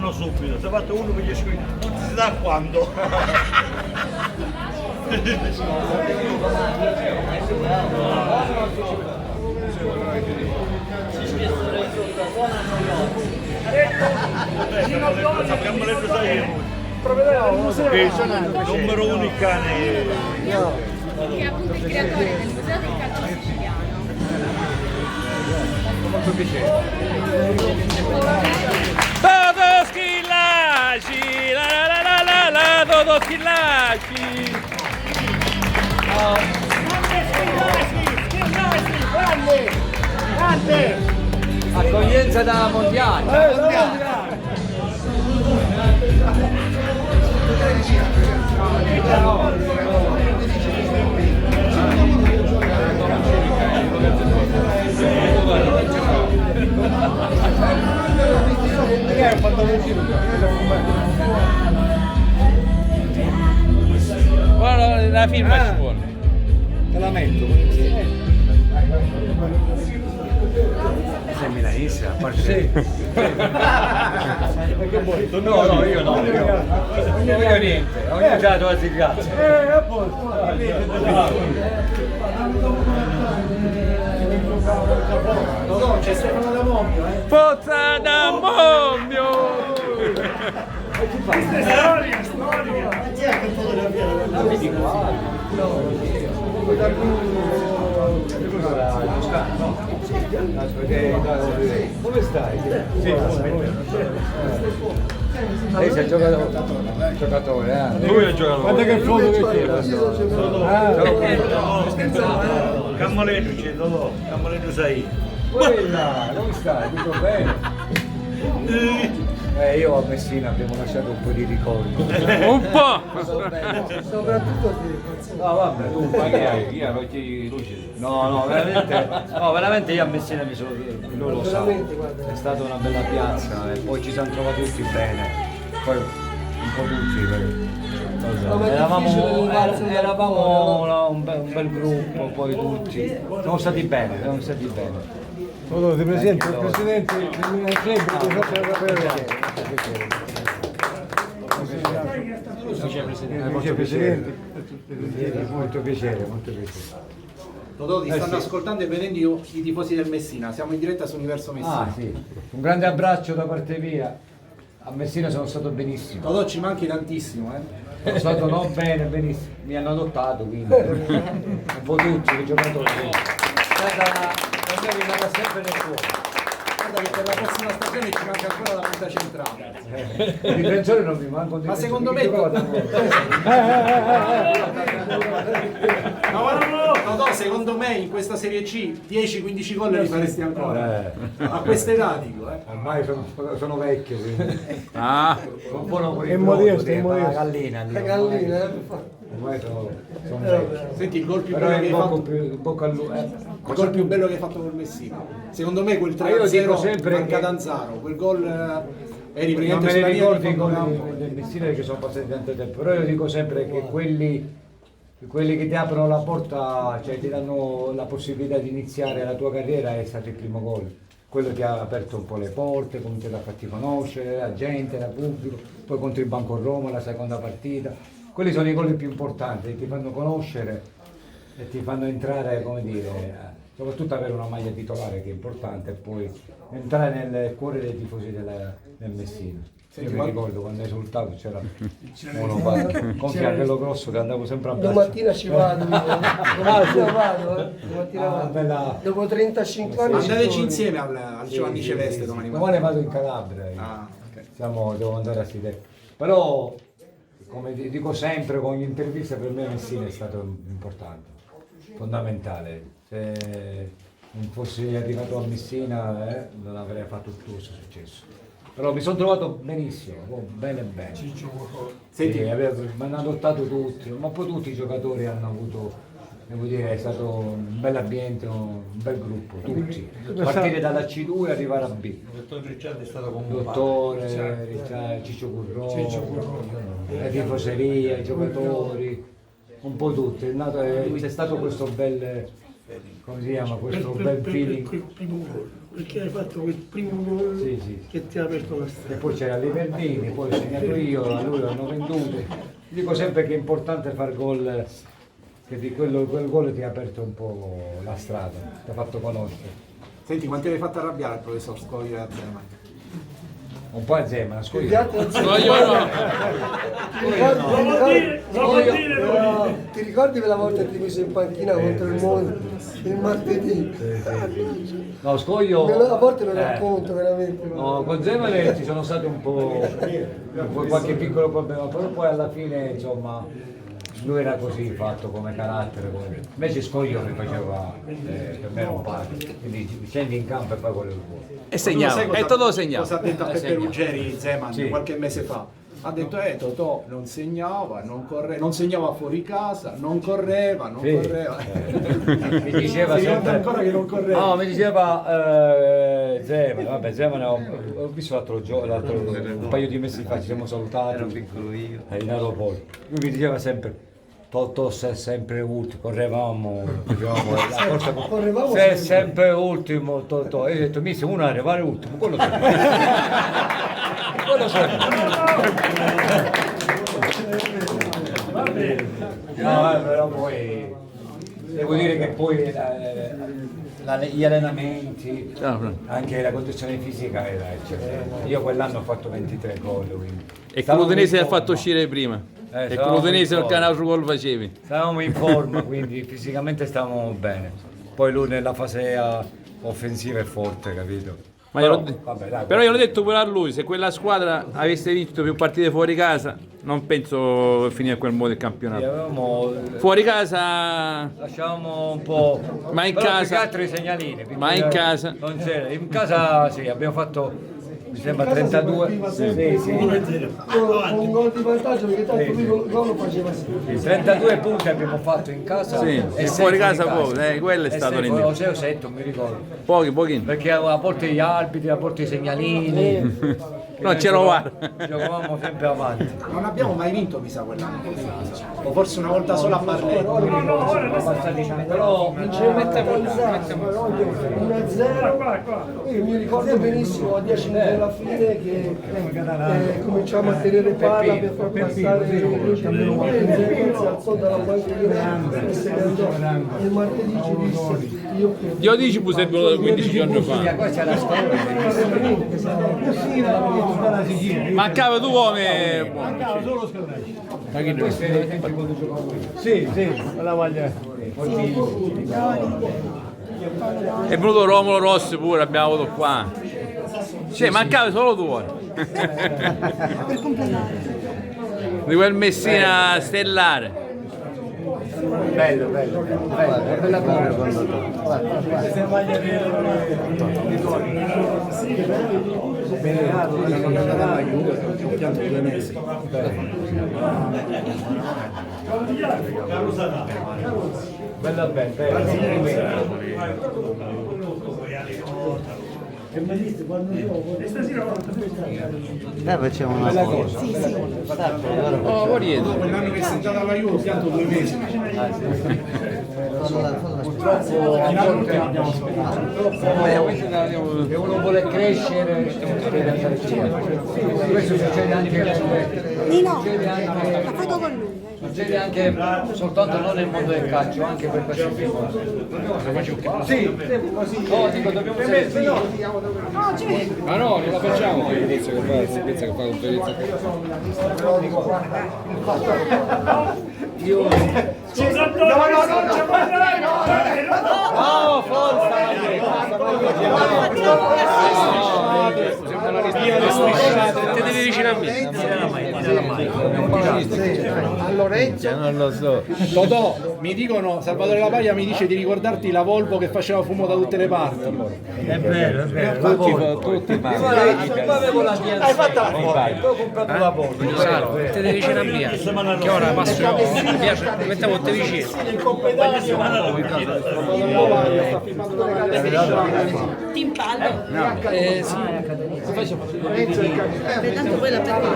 fanno subito, se fatto uno per 10 minuti, non si sa quando. Sappiamo le numero uno il cane. Che è appunto il creatore del Museo del Calcio Siciliano. Molto piacere. Todo Schillaci, Todo Schillaci. Grande! Accoglienza da mondiale. Guarda, la firma ci vuole. Te la metto. Sei milanista, a parte sì. No, io no. Io niente, ho iniziato a grazie. No, c'è Stefano da Mombio, Pozza da Mombio! Storia! Vedi qua. Come stai? Sì, lei sei giocatore, eh? Lui è giocatore. Guarda che foto che c'è. Cammoletto c'è, Cammoletto sei. Quella, come stai? Tutto bene? Io a Messina abbiamo lasciato un po' di ricordi. Un po'! Soprattutto di... No, vabbè, tu paghi io occhi lucidi. No, veramente io a Messina mi sono. Loro lo sanno. È stata una bella piazza e poi ci siamo trovati tutti bene. Poi un po' tutti, eravamo un bel gruppo, poi tutti. Siamo stati bene, Ti presento il presidente del club che faccio sapere. Vice presidente. Molto piacere. Totò, ti stanno ascoltando e vedendo i tifosi del Messina, siamo in diretta su Universo Messina. Ah sì, un grande abbraccio da parte mia. A Messina sono stato benissimo. Totò, ci manchi tantissimo, Sono stato non bene, benissimo. Mi hanno adottato quindi. Un po' tutti i giocatori. È rimasta sempre nel cuore. Guarda che per la prossima stagione ci manca ancora la punta centrale. I difensori non mi mancano. Ma secondo me... No, secondo me in questa Serie C 10-15 gol li faresti ancora. A queste età dico, Ormai sono vecchio, quindi. Ah! Un po' non È modesto, è modesto. La gallina. La gallina, Ormai sono vecchio. Senti il gol più Però bello è che hai fatto. il bocca al lupo. Il gol più bello che hai fatto col Messina. Secondo me quel io dico 3-0 sempre manca che- Danzaro, quel gol eri Non praticamente me ne sulla linea di ricordo i fondo gol campo. del Messina che sono passati tanto tempo, però io dico sempre che quelli che ti aprono la porta, cioè ti danno la possibilità di iniziare la tua carriera è stato il primo gol. Quello ti ha aperto un po' le porte, cominciato a farti conoscere, la gente, la pubblico, poi contro il Banco Roma la seconda partita. Quelli sono i gol più importanti, che ti fanno conoscere e ti fanno entrare, come dire, soprattutto avere una maglia titolare che è importante e poi entrare nel cuore dei tifosi del Messina. Io mi ricordo quando hai esultato c'era Monopac, con Fianello Grosso che andavo sempre a braccio. Domattina ci vado, domattina vado, domattina vado. Bella. Dopo 35 anni Andateci insieme al Giovanni Celeste domani mattina. Domani vado in Calabria, devo andare a Sidè. Però, come dico sempre con gli interviste, per me Messina è stato importante, fondamentale. Se non fossi arrivato a Messina non avrei fatto tutto questo successo. Però mi sono trovato benissimo, bene. Senti, Mi hanno adottato tutti, ma poi tutti i giocatori hanno avuto, devo dire, è stato un bel ambiente, un bel gruppo, tutti. Partire dalla C2 e arrivare a B. Il dottor Ricciardi è stato con Dottore, Ciccio Currò, le tifoserie, i giocatori, un po' tutti. C'è stato questo bel, come si chiama, questo bel feeling. perché hai fatto quel primo gol Sì, sì. che ti ha aperto la E strada. poi c'era Liverdini, poi ho segnato io, a lui l'hanno venduto. Dico sempre che è importante far gol, che di quel gol ti ha aperto un po' la strada, ti ha fatto conoscere. Senti, quanti l'hai fatto arrabbiare il professor Scoglio a Zeman? Un po' a Zeman, Gli scusa. altri non si- Scoglio no. Ti ricordi quella volta che ti mise in panchina contro il Monte il martedì? No, Scoglio. A volte lo racconto veramente. No, con Zeman ci sono stati un po' qualche piccolo problema, però poi alla fine insomma lui era così fatto come carattere. Invece Scoglio mi faceva, per me era un padre, quindi scendi in campo e fai quello che vuoi. E segnava, e Totò segnava. Cosa ha detto a Peppe Segnava. Ruggeri Zeman Sì. qualche mese fa? Ha detto Totò non segnava, non segnava fuori casa, non correva, non Sì. correva. Mi diceva Si ricorda sempre ancora che non correva. No, mi diceva Zeman, vabbè, Zeman ho visto un paio di mesi fa, ci siamo salutati. Ero piccolo io. In aeroporto. Lui mi diceva sempre Totò sei sempre ultimo, correvamo, facevamo la corsa, Correvamo sei sempre ultimo Totò. E io ho detto, mister, uno arrivare ultimo, quello sono. Quello sono. No, però poi devo dire che poi gli allenamenti, anche la condizione fisica era eccellente. Io quell'anno ho fatto 23 gol, quindi. E Stavamo Clutenese in l'ha fatto forma. uscire prima. E stavamo Clutenese in il forma. altro gol facevi. Stavamo in forma, quindi fisicamente stavamo bene. Poi lui nella fase offensiva è forte, capito? Ma Però, io l'ho- vabbè, dai, però io l'ho detto pure a lui, se quella squadra avesse vinto più partite fuori casa, non penso che finire a quel modo il campionato. avevamo, Fuori casa lasciavamo un po'. Ma in però casa- più che altro i segnalini. perché Ma in casa? Non c'era. In casa sì, abbiamo fatto. Mi sembra 32. Sì, sì. Con un gol di vantaggio perché tanto lui il gol lo faceva sempre. 32 punti abbiamo fatto in casa Sì, e e sei fuori casa poco, quello è E stato sei l'indizio. o 6 o 7, non mi ricordo. Pochi. Perché a volte gli arbitri, a volte i segnalini. Non c'era VAR. Giocavamo sempre avanti. Non abbiamo mai vinto, mi sa, quell'anno. O forse una volta sola a Barletta. Però 1-0. Io mi ricordo benissimo a 10 minuti alla fine che cominciamo a tenere palla per far passare si alzò dalla panchina e se ne andò. Il martedì ci disse Io dici pure se 15 giorni fa. qua c'è la storia. Mancava tu come. Questo era i tempi quando giocavo io. Sì, sì, la maglia. È venuto Romolo Rossi pure, abbiamo avuto qua. Cioè, mancava solo tu. Di quel Messina stellare. Bello, bello, è bella bella Facciamo una cosa. Oh, Oriente. Quell'anno che sei andato alla Juve ho pianto 2 mesi. Se uno vuole crescere deve andare via. Questo succede anche Nino, succede la anche foto con lui. succede anche soltanto non nel mondo del calcio, anche per qualsiasi cosa. Sì, no, dico dobbiamo essere Ma no, non la facciamo l'inizio che fa conferenza. no, forza! Te devi vicino a me. a Lorenzo. Non lo so. Totò, mi dicono, Salvatore La Paglia mi dice di ricordarti la Volvo che faceva fumo da tutte le parti. È vero. Tutti prima avevo la mia. Hai fatto la foto, ho comprato la foto. Te devi vicino a me, che ora passo io, mi piace, mettiamo te vicino. Ti impallo. Sì. Tanto poi la prendo.